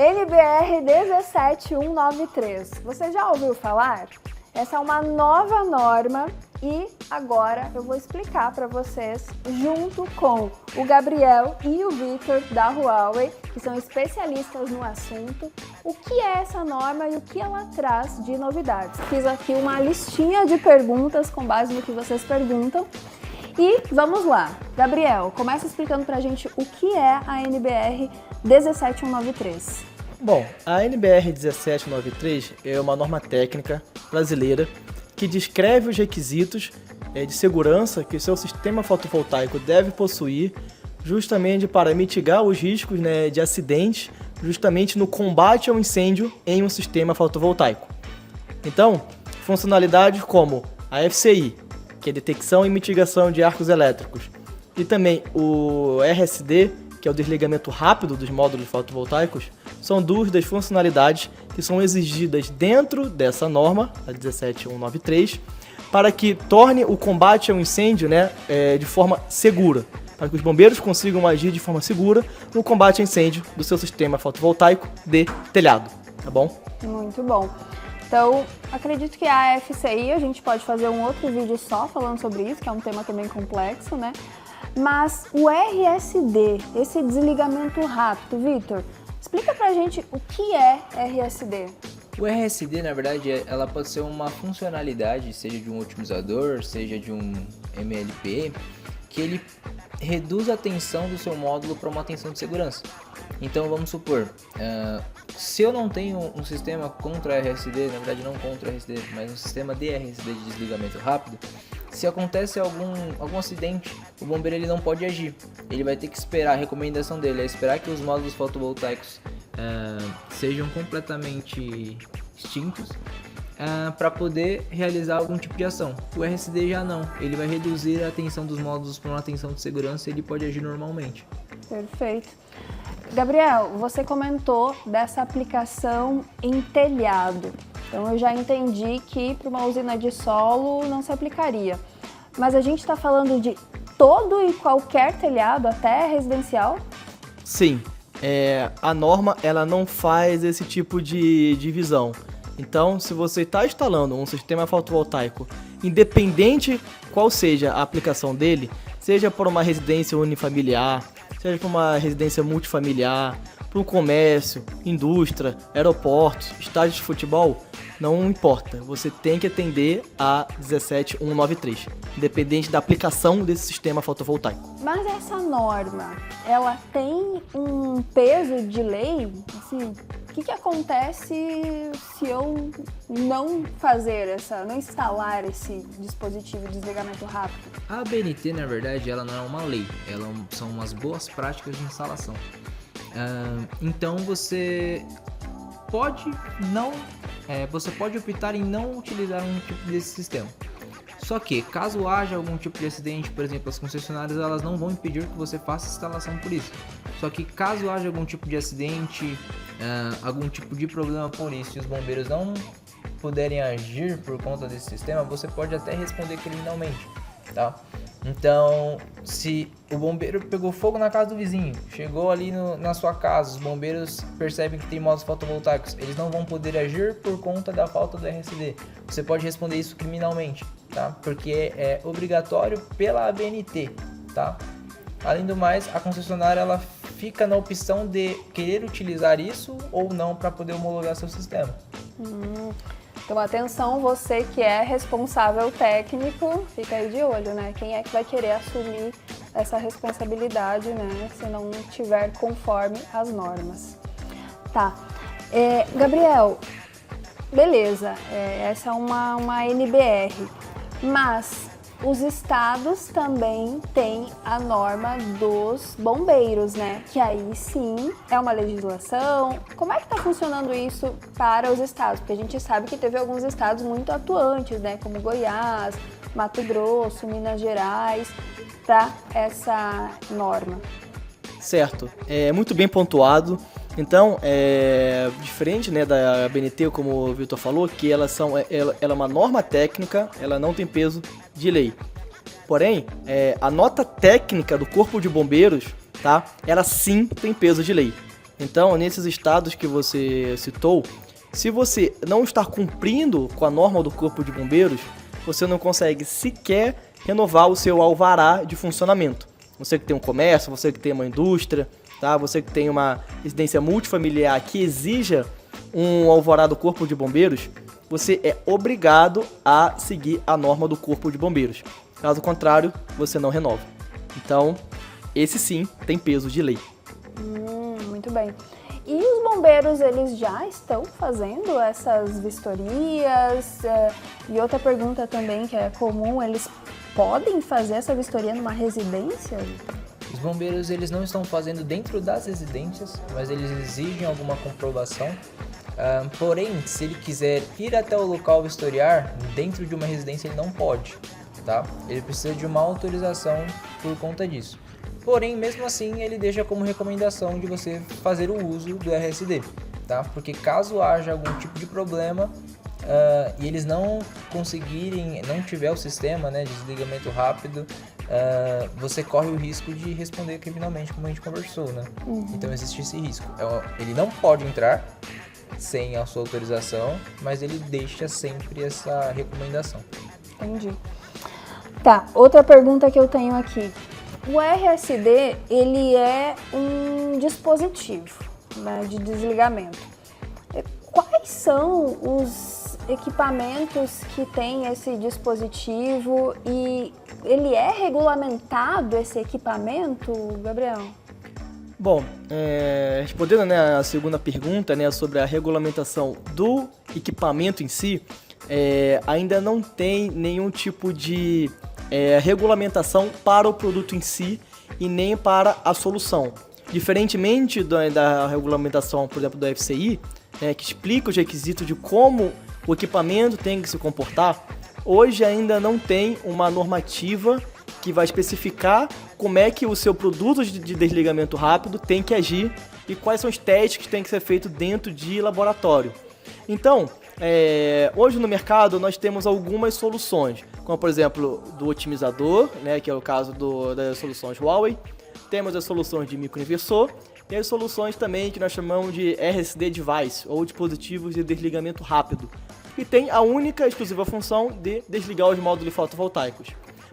NBR 17193. Você já ouviu falar? Essa é uma nova norma e agora eu vou explicar para vocês, junto com o Gabriel e o Vitor da Huawei, que são especialistas no assunto, o que é essa norma e o que ela traz de novidades. Fiz aqui uma listinha de perguntas com base no que vocês perguntam. E vamos lá, Gabriel, começa explicando pra gente o que é a NBR 17193. Bom, a NBR 17193 é uma norma técnica brasileira que descreve os requisitos de segurança que o seu sistema fotovoltaico deve possuir justamente para mitigar os riscos de acidentes, justamente no combate ao incêndio em um sistema fotovoltaico. Então, funcionalidades como a FCI, que é detecção e mitigação de arcos elétricos, e também o RSD, que é o desligamento rápido dos módulos fotovoltaicos, são duas das funcionalidades que são exigidas dentro dessa norma, a 17193, para que torne o combate ao incêndio de forma segura, para que os bombeiros consigam agir de forma segura no combate ao incêndio do seu sistema fotovoltaico de telhado, tá bom? Muito bom. Então, acredito que a FCI a gente pode fazer um outro vídeo só falando sobre isso, que é um tema também complexo, né? Mas o RSD, esse desligamento rápido, Vitor, explica pra gente o que é RSD. O RSD, na verdade, ela pode ser uma funcionalidade, seja de um otimizador, seja de um MLP, que ele reduz a tensão do seu módulo para uma tensão de segurança. Então, vamos supor, se eu não tenho um sistema contra RSD, na verdade não contra RSD, mas um sistema de RSD de desligamento rápido, se acontece algum acidente, o bombeiro ele não pode agir. Ele vai ter que esperar, a recomendação dele é esperar que os módulos fotovoltaicos sejam completamente extintos para poder realizar algum tipo de ação. O RSD já não, ele vai reduzir a tensão dos módulos para uma tensão de segurança e ele pode agir normalmente. Perfeito. Gabriel, você comentou dessa aplicação em telhado. Então eu já entendi que para uma usina de solo não se aplicaria. Mas a gente está falando de todo e qualquer telhado, até residencial? Sim, a norma ela não faz esse tipo de divisão. Então, se você está instalando um sistema fotovoltaico, independente qual seja a aplicação dele, seja por uma residência unifamiliar, seja por uma residência multifamiliar, para um comércio, indústria, aeroportos, estádios de futebol, não importa. Você tem que atender a 17193, independente da aplicação desse sistema fotovoltaico. Mas essa norma, ela tem um peso de lei? Assim, o que acontece se eu não não instalar esse dispositivo de desligamento rápido? A ABNT, na verdade, ela não é uma lei, são umas boas práticas de instalação. Então você pode optar em não utilizar um tipo desse sistema. Só que caso haja algum tipo de acidente, por exemplo, as concessionárias elas não vão impedir que você faça instalação por isso. Só que caso haja algum tipo de acidente, algum tipo de problema por isso e os bombeiros não puderem agir por conta desse sistema, você pode até responder criminalmente, tá? Então, se o bombeiro pegou fogo na casa do vizinho, chegou ali na sua casa, os bombeiros percebem que tem módulos fotovoltaicos, eles não vão poder agir por conta da falta do RSD. Você pode responder isso criminalmente, tá? Porque é obrigatório pela ABNT, tá? Além do mais, a concessionária ela fica na opção de querer utilizar isso ou não para poder homologar seu sistema. Então, atenção, você que é responsável técnico, fica aí de olho, né? Quem é que vai querer assumir essa responsabilidade, né? Se não tiver conforme as normas. Tá. Gabriel, beleza, essa é uma NBR, mas os estados também têm a norma dos bombeiros, né? Que aí sim é uma legislação. Como é que está funcionando isso para os estados? Porque a gente sabe que teve alguns estados muito atuantes, né? Como Goiás, Mato Grosso, Minas Gerais, para essa norma. Certo, muito bem pontuado. Então, diferente da ABNT, como o Vitor falou, que ela é uma norma técnica, ela não tem peso de lei. Porém, a nota técnica do Corpo de Bombeiros, tá? Ela sim tem peso de lei. Então, nesses estados que você citou, se você não está cumprindo com a norma do Corpo de Bombeiros, você não consegue sequer renovar o seu alvará de funcionamento. Você que tem um comércio, você que tem uma indústria, tá? Você que tem uma residência multifamiliar que exija um alvará do Corpo de Bombeiros, você é obrigado a seguir a norma do Corpo de Bombeiros. Caso contrário, você não renova. Então, esse sim tem peso de lei. Muito bem. E os bombeiros, eles já estão fazendo essas vistorias? E outra pergunta também que é comum, eles podem fazer essa vistoria numa residência? Os bombeiros, eles não estão fazendo dentro das residências, mas eles exigem alguma comprovação. Porém, se ele quiser ir até o local vistoriar, dentro de uma residência ele não pode, tá? Ele precisa de uma autorização por conta disso. Porém, mesmo assim, ele deixa como recomendação de você fazer o uso do RSD, tá? Porque caso haja algum tipo de problema e eles não conseguirem, não tiver o sistema, né, de desligamento rápido, você corre o risco de responder criminalmente, como a gente conversou, né? Então existe esse risco. Ele não pode entrar sem a sua autorização, mas ele deixa sempre essa recomendação. Entendi. Tá, outra pergunta que eu tenho aqui. O RSD, ele é um dispositivo, né, de desligamento. Quais são os equipamentos que tem esse dispositivo e ele é regulamentado, esse equipamento, Gabriel? Bom, respondendo, né, a segunda pergunta, né, sobre a regulamentação do equipamento em si, ainda não tem nenhum tipo de regulamentação para o produto em si e nem para a solução. Diferentemente da regulamentação, por exemplo, do FCI, né, que explica os requisitos de como o equipamento tem que se comportar, hoje ainda não tem uma normativa que vai especificar como é que o seu produto de desligamento rápido tem que agir e quais são os testes que tem que ser feitos dentro de laboratório. Então, hoje no mercado nós temos algumas soluções, como por exemplo do otimizador, né, que é o caso das soluções Huawei, temos as soluções de microinversor e as soluções também que nós chamamos de RSD Device, ou dispositivos de desligamento rápido, que tem a única e exclusiva função de desligar os módulos fotovoltaicos.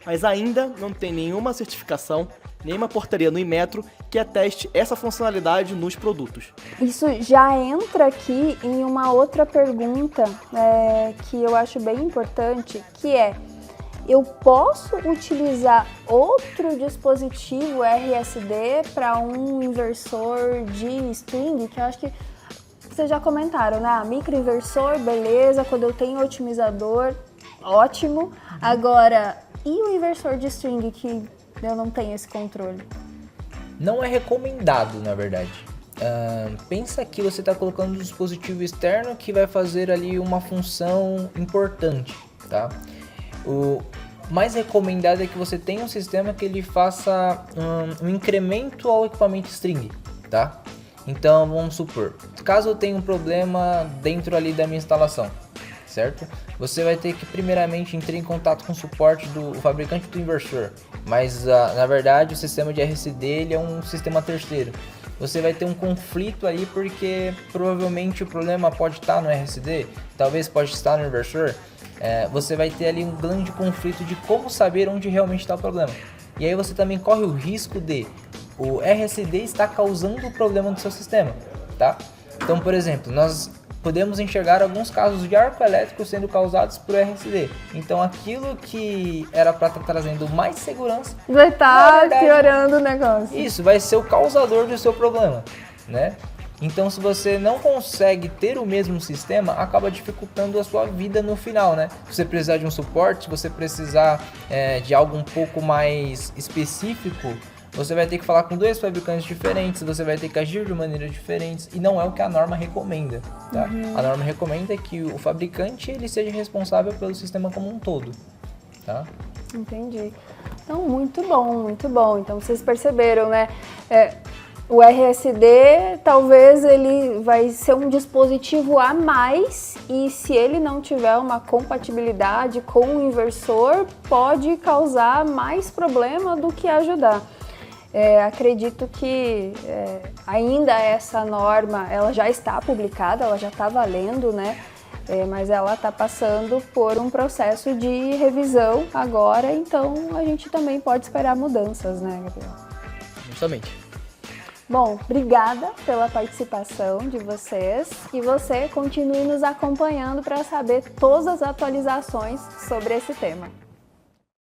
Mas ainda não tem nenhuma certificação, nenhuma portaria no Inmetro que ateste essa funcionalidade nos produtos. Isso já entra aqui em uma outra pergunta que eu acho bem importante, que é: eu posso utilizar outro dispositivo RSD para um inversor de string, que eu acho que vocês já comentaram, né? Microinversor, beleza, quando eu tenho otimizador, ótimo. Agora, e o inversor de string que eu não tenho esse controle? Não é recomendado, na verdade. Pensa que você está colocando um dispositivo externo que vai fazer ali uma função importante, tá? O mais recomendado é que você tenha um sistema que ele faça um incremento ao equipamento string, tá? Então, vamos supor, caso eu tenha um problema dentro ali da minha instalação, certo? Você vai ter que primeiramente entrar em contato com o suporte do fabricante do inversor, mas na verdade o sistema de RSD ele é um sistema terceiro. Você vai ter um conflito aí porque provavelmente o problema pode estar no RSD, talvez pode estar no inversor. Você vai ter ali um grande conflito de como saber onde realmente está o problema. E aí você também corre o risco de o RSD estar causando o problema do seu sistema, tá? Então, por exemplo, nós podemos enxergar alguns casos de arco elétrico sendo causados por RSD. Então, aquilo que era para estar trazendo mais segurança vai estar piorando o negócio. Isso vai ser o causador do seu problema, né? Então, se você não consegue ter o mesmo sistema, acaba dificultando a sua vida no final, né? Se você precisar de um suporte, se você precisar de algo um pouco mais específico, você vai ter que falar com dois fabricantes diferentes, você vai ter que agir de maneiras diferentes, e não é o que a norma recomenda, tá? A norma recomenda que o fabricante ele seja responsável pelo sistema como um todo, tá? Entendi. Então, muito bom, muito bom. Então, vocês perceberam, né? O RSD, talvez ele vai ser um dispositivo a mais e se ele não tiver uma compatibilidade com o inversor, pode causar mais problema do que ajudar. Acredito que ainda essa norma, ela já está publicada, ela já está valendo, né? Mas ela está passando por um processo de revisão agora, então a gente também pode esperar mudanças, né, Gabriel? Justamente. Bom, obrigada pela participação de vocês e você continue nos acompanhando para saber todas as atualizações sobre esse tema.